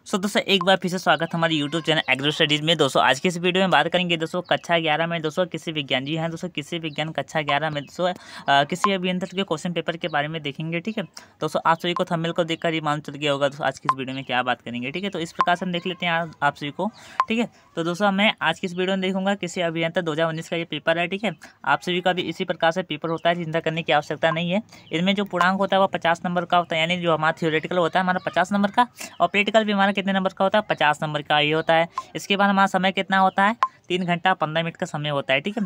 दोस्तों एक बार फिर से स्वागत हमारे YouTube चैनल एग्रो स्टडीज़ में। दोस्तों आज की इस वीडियो में बात करेंगे दोस्तों कक्षा 11 में दोस्तों कृषि विज्ञान जी हैं दोस्तों कृषि विज्ञान कक्षा 11 में दोस्तों कृषि अभियंत्रण के क्वेश्चन पेपर के बारे में देखेंगे। ठीक है दोस्तों, आप सभी को थंबनेल को देखकर ही मालूम चल गया होगा दोस्तों आज की इस वीडियो में क्या बात करेंगे। ठीक है, तो इस प्रकार से हम देख लेते हैं आप सभी को। ठीक है, तो दोस्तों मैं आज की इस वीडियो में देखूंगा कृषि अभियंत्रण 2019 का ये पेपर है। ठीक है, आप सभी का भी इसी प्रकार से पेपर होता है, चिंता करने की आवश्यकता नहीं है। इनमें जो पूर्णांक होता है वो 50 नंबर का होता है, यानी जो हमारा थियोरेटिकल होता है हमारा 50 नंबर का, और प्रैक्टिकल भी हमारा कितने नंबर का होता है 50 नंबर का ये होता है। इसके बाद हमारा समय कितना होता है 3 घंटा 15 मिनट का समय होता है। ठीक है,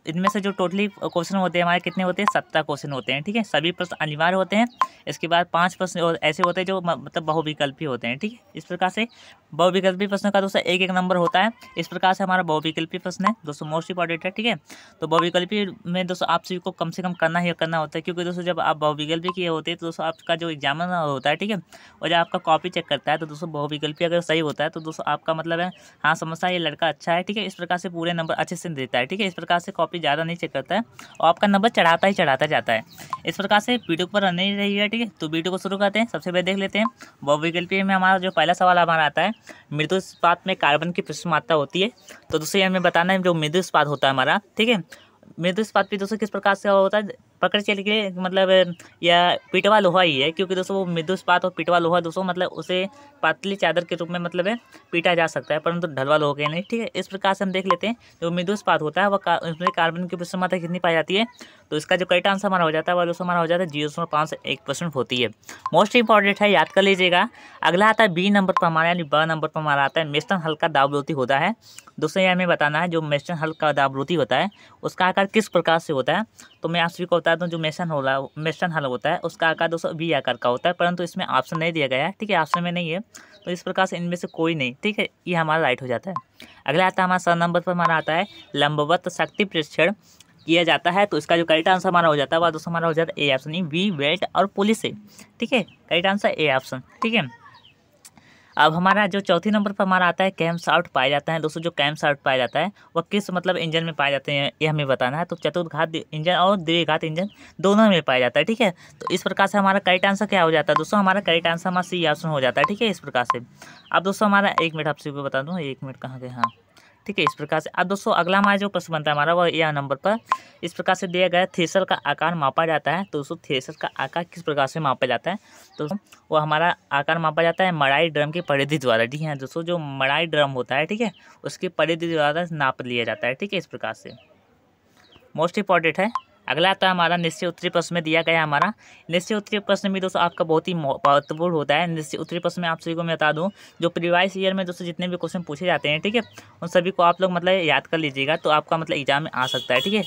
इनमें से जो टोटली क्वेश्चन होते हैं हमारे कितने होते हैं 17 क्वेश्चन होते हैं। ठीक है, सभी प्रश्न अनिवार्य होते हैं। इसके बाद 5 प्रश्न ऐसे होते हैं जो मतलब बहुविकल्पी होते हैं। ठीक है, इस प्रकार से बहुविकल्पी प्रश्न का दोस्तों एक नंबर होता है। इस प्रकार से हमारा बहुविकल्पी प्रश्न है दोस्तों मोस्ट इंपॉर्टेंट है। ठीक है, तो बहुविकल्पी में दोस्तों आप सभी को कम से कम करना ही करना होता है, क्योंकि दोस्तों जब आप बहुविकल्पी किए होते हैं तो दोस्तों आपका जो एग्जामिनर होता है, ठीक है, और जब आपका कॉपी चेक करता है तो दोस्तों बहुविकल्पी अगर सही होता है तो दोस्तों आपका मतलब है हाँ समझता है ये लड़का अच्छा है। ठीक है, इस प्रकार से पूरे नंबर अच्छे से देता है। ठीक है, इस प्रकार से कॉपी ज़्यादा नहीं चेक करता है और आपका नंबर चढ़ाता ही चढ़ाता जाता है। इस प्रकार से वीडियो पर नहीं रही है। ठीक है, तो वीडियो को शुरू करते हैं। सबसे पहले देख लेते हैं बहुविकल्पी में हमारा जो पहला सवाल हमारा आता है, मृदु इस्पात में कार्बन की प्रचुर मात्रा होती है। तो दोस्तों ये हमें बताना है जो मृदु इस्पात होता है हमारा। ठीक है, मृदु इस्पात भी दोस्तों किस प्रकार से होता है, पकड़ चल के मतलब या पिटवा लोहा ही है, क्योंकि दोस्तों वो मृदु इस्पात और पिटवा लोहा दोस्तों मतलब उसे पतली चादर के रूप में मतलब है पीटा जा सकता है, परंतु ढलवा लोहा के नहीं। ठीक है, इस प्रकार से हम देख लेते हैं जो मृदु इस्पात होता है वह उसमें कार्बन की प्रचुर मात्रा कितनी पाई जाती है। तो इसका जो करेक्ट आंसर हमारा हो जाता है वह दोस्तों हमारा हो जाता है 0.5 से 1% होती है। मोस्ट इंपॉर्टेंट है, याद कर लीजिएगा। अगला आता है बी नंबर पर हमारा, यानी ब नंबर पर हमारा आता है मेस्टन हल का दावलोती होता है। दोस्तों ये हमें बताना है जो मेस्टन हल का दावलोती होता है उसका आकार किस प्रकार से होता है। तो मैं आप सभी को बता दूं जो मेस्टन हल होता है उसका आकार दोस्तों वी आकार का होता है, परंतु इसमें ऑप्शन नहीं दिया गया है। ठीक है, ऑप्शन में नहीं है, तो इस प्रकार से इनमें से कोई नहीं। ठीक है, ये हमारा राइट हो जाता है। अगला आता है हमारा 7 नंबर पर हमारा आता है लंबवत शक्ति परीक्षण किया जाता है। तो इसका जो करेक्ट आंसर हमारा हो जाता है वह दोस्तों हमारा हो जाता है ए ऑप्शन, वी बेल्ट और पुलिस से। ठीक है, करेक्ट आंसर ए ऑप्शन। ठीक है, अब हमारा जो चौथी नंबर पर हमारा आता है कैम शाफ्ट पाया जाता है। दोस्तों जो कैम शाफ्ट पाया जाता है वह किस मतलब इंजन में पाए जाते हैं ये हमें बताना है। तो चतुर्घात इंजन और द्विघात इंजन दोनों में पाया जाता है। ठीक है, तो इस प्रकार से हमारा करेक्ट आंसर क्या हो जाता है दोस्तों, हमारा करेक्ट आंसर हमारा सी ऑप्शन हो जाता है। ठीक है, इस प्रकार से अब दोस्तों हमारा 1 मिनट आपसे बता दूँ, 1 मिनट कहाँ गए, हाँ ठीक है। इस प्रकार से अब दोस्तों अगला हमारा जो प्रश्न बनता है हमारा वह यह नंबर पर इस प्रकार से दिया गया थ्रेशर का आकार मापा जाता है। तो दोस्तों थ्रेशर का आकार किस प्रकार से मापा जाता है, तो वो हमारा आकार मापा जाता है मड़ाई ड्रम की परिधि द्वारा। जी हाँ दोस्तों, जो मड़ाई ड्रम होता है ठीक है उसकी परिधि द्वारा नाप लिया जाता है। ठीक है, इस प्रकार से मोस्ट इंपॉर्टेंट है। अगला आता है हमारा निश्चय उत्तरी प्रश्न में दिया गया हमारा निश्चय उत्तरी प्रश्न में दोस्तों आपका बहुत ही महत्वपूर्ण होता है। निश्चय उत्तरी प्रश्न में आप सभी को मैं बता दूं जो प्रीवियस ईयर में दोस्तों जितने भी क्वेश्चन पूछे जाते हैं ठीक है उन सभी को आप लोग मतलब याद कर लीजिएगा, तो आपका मतलब एग्जाम में आ सकता है। ठीक है,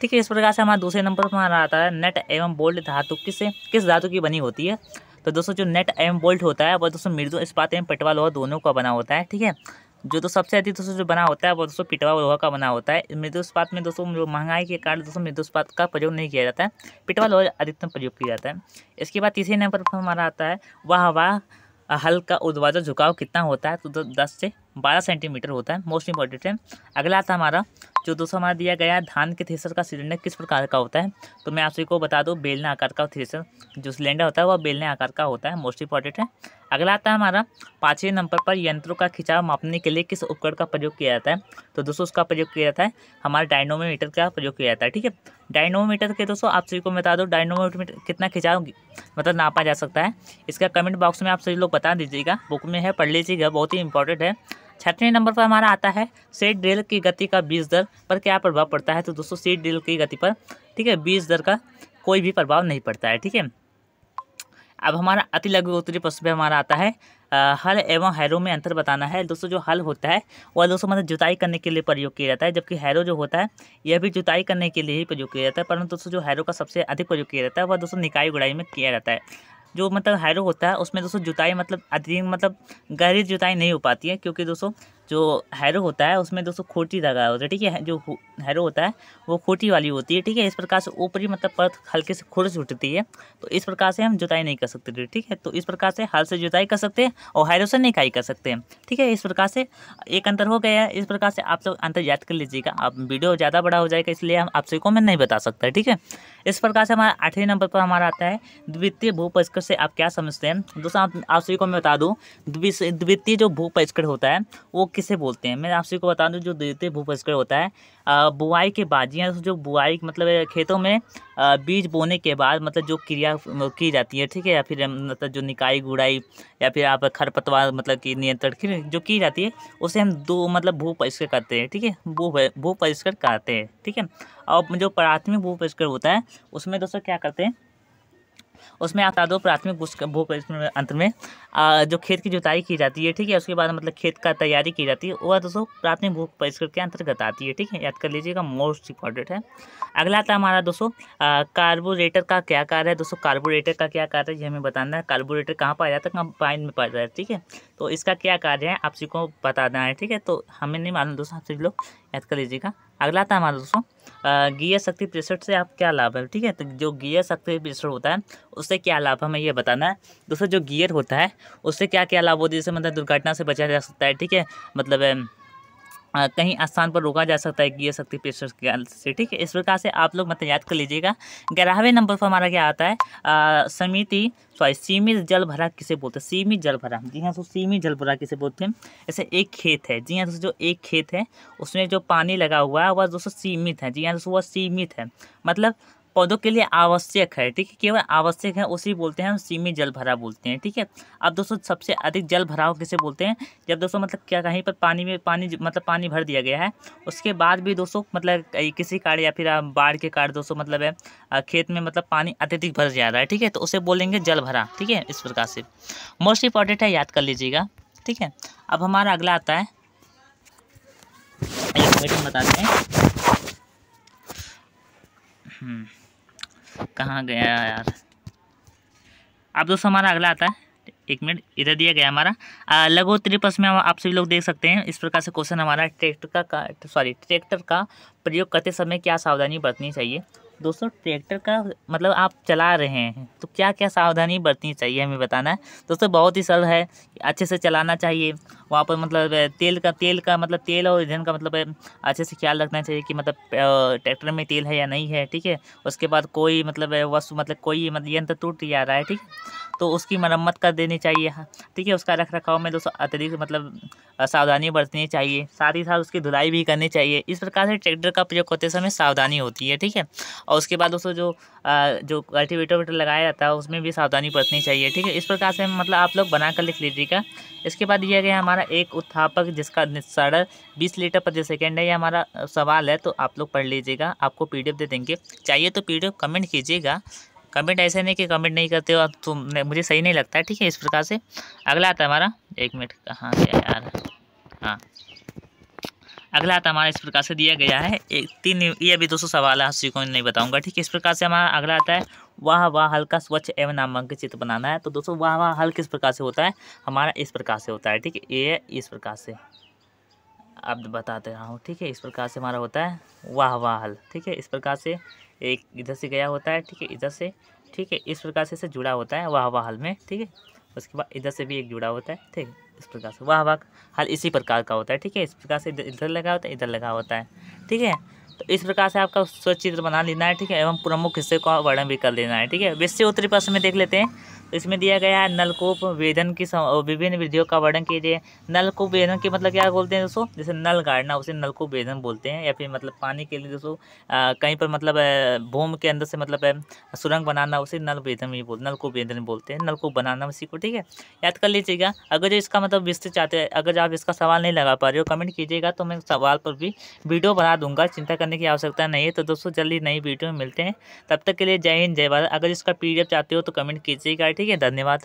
ठीक है, इस प्रकार से हमारा दूसरे नंबर पर हमारा आता है नेट एवं बोल्ट धातु किस धातु की बनी होती है। तो दोस्तों जो नेट एवं बोल्ट होता है वह दोस्तों मृदु इस्पात एवं पटवा लोहा दोनों का बना होता है। ठीक है, जो तो सबसे अधिक दोस्तों जो बना होता है वो दोस्तों पिटवा लोहा का बना होता है। मृदु इस्पात में दोस्तों जो महंगाई के कारण दोस्तों मृदु इस्पात का प्रयोग नहीं किया जाता है, पिटवा लोहा अधिकतम प्रयोग किया जाता है। इसके बाद तीसरे नंबर पर हमारा आता है वह हल का ऊर्ध्वाधर झुकाव कितना होता है। तो 10 से 12 सेंटीमीटर होता है, मोस्ट इंपॉर्टेंट है। अगला आता है हमारा जो दोस्तों हमारा दिया गया है धान के थ्रेसर का सिलेंडर किस प्रकार का होता है। तो मैं आप सभी को बता दूं बेलना आकार का थ्रेसर जो सिलेंडर होता है वह बेलने आकार का होता है, मोस्ट इंपॉर्टेंट है। अगला आता है हमारा 5वें नंबर पर यंत्रों का खिंचाव मापने के लिए किस उपकरण का प्रयोग किया जाता है। तो दोस्तों उसका प्रयोग किया जाता है हमारा डायनोमीटर का प्रयोग किया जाता है। ठीक है, डायनोमीटर के दोस्तों आप सभी को बता दो डायनोमीटर में कितना खिंचाव मतलब नापा जा सकता है। इसका कमेंट बॉक्स में आप सभी लोग बता दीजिएगा, बुक में है पढ़ लीजिएगा, बहुत ही इंपॉर्टेंट है। 6वें नंबर पर हमारा आता है सीड ड्रिल की गति का बीज दर पर क्या प्रभाव पड़ता है। तो दोस्तों सीड ड्रिल की गति पर ठीक है बीज दर का कोई भी प्रभाव नहीं पड़ता है। ठीक है, अब हमारा अति लघु उत्तरी प्रश्न पे हमारा आता है हल एवं हैरो में अंतर बताना है। दोस्तों जो हल होता है वह दोस्तों मतलब जुताई करने के लिए प्रयोग किया जाता है, जबकि हैरो जो होता है यह भी जुताई करने के लिए ही प्रयोग किया जाता है, परंतु दोस्तों जो हैरो का सबसे अधिक प्रयोग किया जाता है वह दोस्तों निकाई गुड़ाई में किया जाता है। जो मतलब हैरो होता है उसमें दोस्तों जुताई मतलब अधिक मतलब गहरी जुताई नहीं हो पाती है, क्योंकि दोस्तों जो हैरो होता है उसमें दोस्तों खोटी लगा होता है, ठीक है। जो हैरो होता है वो खोटी वाली होती है, ठीक है। इस प्रकार से ऊपरी मतलब परत हल्के से खुरच उठती है, तो इस प्रकार से हम जुताई नहीं कर सकते थे, ठीक है। तो इस प्रकार से हल से जुताई कर सकते हैं और हैरो से निकाई कर सकते हैं, ठीक है। इस प्रकार से एक अंतर हो गया है। इस प्रकार से आप लोग अंतर याद कर लीजिएगा। आप वीडियो ज़्यादा बड़ा हो जाएगा इसलिए हम आपसे को मैं नहीं बता सकता, ठीक है। इस प्रकार से हमारा 8वें नंबर पर हमारा आता है द्वितीय भूपरिष्कर से आप क्या समझते हैं दोस्तों। आप सभी को मैं बता दूं, द्वितीय जो भूपरिष्कर होता है वो किसे बोलते हैं। मैं आप सभी को बता दूं, जो द्वितीय भूपरिष्कर होता है बुआई के बाद, जी हाँ, जो बुआई मतलब खेतों में बीज बोने के बाद मतलब जो क्रिया की जाती है, ठीक है, या फिर मतलब जो निकाई गुड़ाई या फिर आप खरपतवार मतलब की नियंत्रण की जो की जाती है उसे हम दो मतलब भूपरिष्कर करते हैं, ठीक है। भूपरिष्कर करते हैं, ठीक है। और जो प्राथमिक भूपरिष्कर होता है उसमें दोस्तों क्या करते हैं, उसमें आप बता दो प्राथमिक भूपरिष्कर अंत में जो खेत की जुताई की जाती है, ठीक है, उसके बाद मतलब खेत का तैयारी की जाती है, वह दोस्तों प्राथमिक भूपरिष्कर के अंतर्गत आती है, ठीक है। याद कर लीजिएगा, मोस्ट इंपॉर्टेंट है। अगला आता है हमारा दोस्तों कार्बोरेटर का क्या कार्य है। दोस्तों कार्बोरेटर का क्या कार्य है ये हमें बताना है। कार्बोरेटर कहाँ पाया जाता है, कहाँ पाइन में पाया जाता है, ठीक है। तो इसका क्या कार्य है आप सभी को बताना है, ठीक है। तो हमें नहीं मालूम दोस्तों, आप सभी लोग याद कर लीजिएगा। अगला था हमारा दोस्तों गियर शक्ति प्रेशर से आप क्या लाभ है, ठीक है। तो जो गियर शक्ति प्रेशर होता है उससे क्या लाभ हमें ये बताना है दोस्तों। जो गियर होता है उससे क्या क्या लाभ होता है, जैसे मतलब दुर्घटना से बचा जा सकता है, ठीक है। मतलब कहीं स्थान पर रोका जा सकता है गियर शक्ति प्रेशर से, ठीक है। इस प्रकार से आप लोग मतलब याद कर लीजिएगा। 11वें नंबर पर हमारा क्या आता है सीमित जल भरा किसे बोलते हैं। सीमित जल भरा, जी हाँ, तो सीमित जल भरा किसे बोलते हैं। जैसे एक खेत है, जी हाँ दोस्तों, जो एक खेत है उसमें जो पानी लगा हुआ है वह दोस्तों सीमित है, जी हाँ दोस्तों, वह सीमित है मतलब पौधों के लिए आवश्यक है, ठीक है, केवल आवश्यक है, उसी बोलते हैं हम सीमित जल भरा बोलते हैं, ठीक है। अब दोस्तों सबसे अधिक जल भराव किसे बोलते हैं, जब दोस्तों मतलब क्या कहीं पर पानी भर दिया गया है उसके बाद भी दोस्तों मतलब किसी कारण या फिर बाढ़ के कारण दोस्तों मतलब खेत में मतलब पानी अत्यधिक भर जा रहा है, ठीक है, तो उसे बोलेंगे जल भरा, ठीक है। इस प्रकार से मोस्ट इंपॉर्टेंट है, याद कर लीजिएगा, ठीक है। अब हमारा अगला आता है, एक मिनट में बताते हैं कहाँ गया यार। अब दोस्तों हमारा अगला आता है, एक मिनट, इधर दिया गया हमारा लघुत्तरीय प्रश्न में आप सभी लोग देख सकते हैं। इस प्रकार से क्वेश्चन हमारा ट्रैक्टर का प्रयोग करते समय क्या सावधानी बरतनी चाहिए। दोस्तों ट्रैक्टर का मतलब आप चला रहे हैं तो क्या क्या सावधानी बरतनी चाहिए हमें बताना है। दोस्तों बहुत ही सरल है, अच्छे से चलाना चाहिए। वहाँ पर मतलब तेल का मतलब तेल और ईंधन का मतलब अच्छे से ख्याल रखना चाहिए कि मतलब ट्रैक्टर में तेल है या नहीं है, ठीक है। उसके बाद कोई मतलब वस्तु मतलब कोई मतलब यंत्र टूट जा रहा है, ठीक है, तो उसकी मरम्मत कर देनी चाहिए, ठीक है। उसका रख रखाव में दोस्तों अतिरिक्त मतलब सावधानी बरतनी चाहिए, साथ ही साथ उसकी धुलाई भी करनी चाहिए। इस प्रकार से ट्रैक्टर का प्रयोग करते समय सावधानी होती है, ठीक है। और उसके बाद दोस्तों जो कल्टीवेटर लगाया जाता है उसमें भी सावधानी बरतनी चाहिए, ठीक है। इस प्रकार से मतलब आप लोग बना कर लिख लीजिएगा। इसके बाद दिया गया हमारा एक उत्थापक जिसका निस्सारण 20 लीटर प्रति सेकेंड है, ये हमारा सवाल है, तो आप लोग पढ़ लीजिएगा। आपको PDF दे देंगे, चाहिए तो PDF कमेंट कीजिएगा। कमेंट ऐसे नहीं कि कमेंट नहीं करते हो आप तो मुझे सही नहीं लगता है, ठीक है। इस प्रकार से अगला आता है हमारा, एक मिनट कहाँ गया यार, हाँ, अगला आता हमारा इस प्रकार से दिया गया है ये अभी दोस्तों सवाल है, किसी को नहीं बताऊंगा, ठीक है। इस प्रकार से हमारा अगला आता है वाह हल का स्वच्छ एवं नामांकित चित्र बनाना है। तो दोस्तों वाह हल किस प्रकार से होता है, हमारा इस प्रकार से होता है, ठीक है। ये इस प्रकार से अब बताते रहा हूँ, ठीक है। इस प्रकार से हमारा होता है वाह हल, ठीक है। इस प्रकार से एक इधर से गया होता है, ठीक है, इधर से, ठीक है। इस प्रकार से जुड़ा होता है वाह हल में, ठीक है। उसके बाद इधर से भी एक जुड़ा होता है, ठीक है। इस प्रकार से वाह हल इसी प्रकार का होता है, ठीक है। इस प्रकार से इधर लगा होता है, इधर लगा होता है, ठीक है। तो इस प्रकार से आपका स्वच्छ चित्र बना लेना है, ठीक है, एवं प्रमुख हिस्से का वर्णन भी कर लेना है, ठीक है। विषय उत्तरी प्रश्न में देख लेते हैं। तो इसमें दिया गया है नलकूप वेधन की विभिन्न विधियों का वर्णन कीजिए। नलकूप वेधन के मतलब क्या बोलते हैं दोस्तों, जैसे नल गाड़ना उसे नलकूप वेधन बोलते हैं, या फिर मतलब पानी के लिए दोस्तों कहीं पर मतलब भूमि के अंदर से मतलब सुरंग बनाना उसे नल वेधन भी बोलते, नलकूप वेधन बोलते हैं, नलकूप बनाना उसी को, ठीक है। याद कर लीजिएगा। अगर इसका मतलब विस्तृत चाहते हैं, अगर आप इसका सवाल नहीं लगा पा रहे हो कमेंट कीजिएगा, तो मैं सवाल पर भी वीडियो बना दूंगा, चिंता करने की आवश्यकता नहीं है। तो दोस्तों जल्दी नई वीडियो में मिलते हैं, तब तक के लिए जय हिंद जय भारत। अगर इसका PDF चाहते हो तो कमेंट कीजिएगा, ठीक है। धन्यवाद।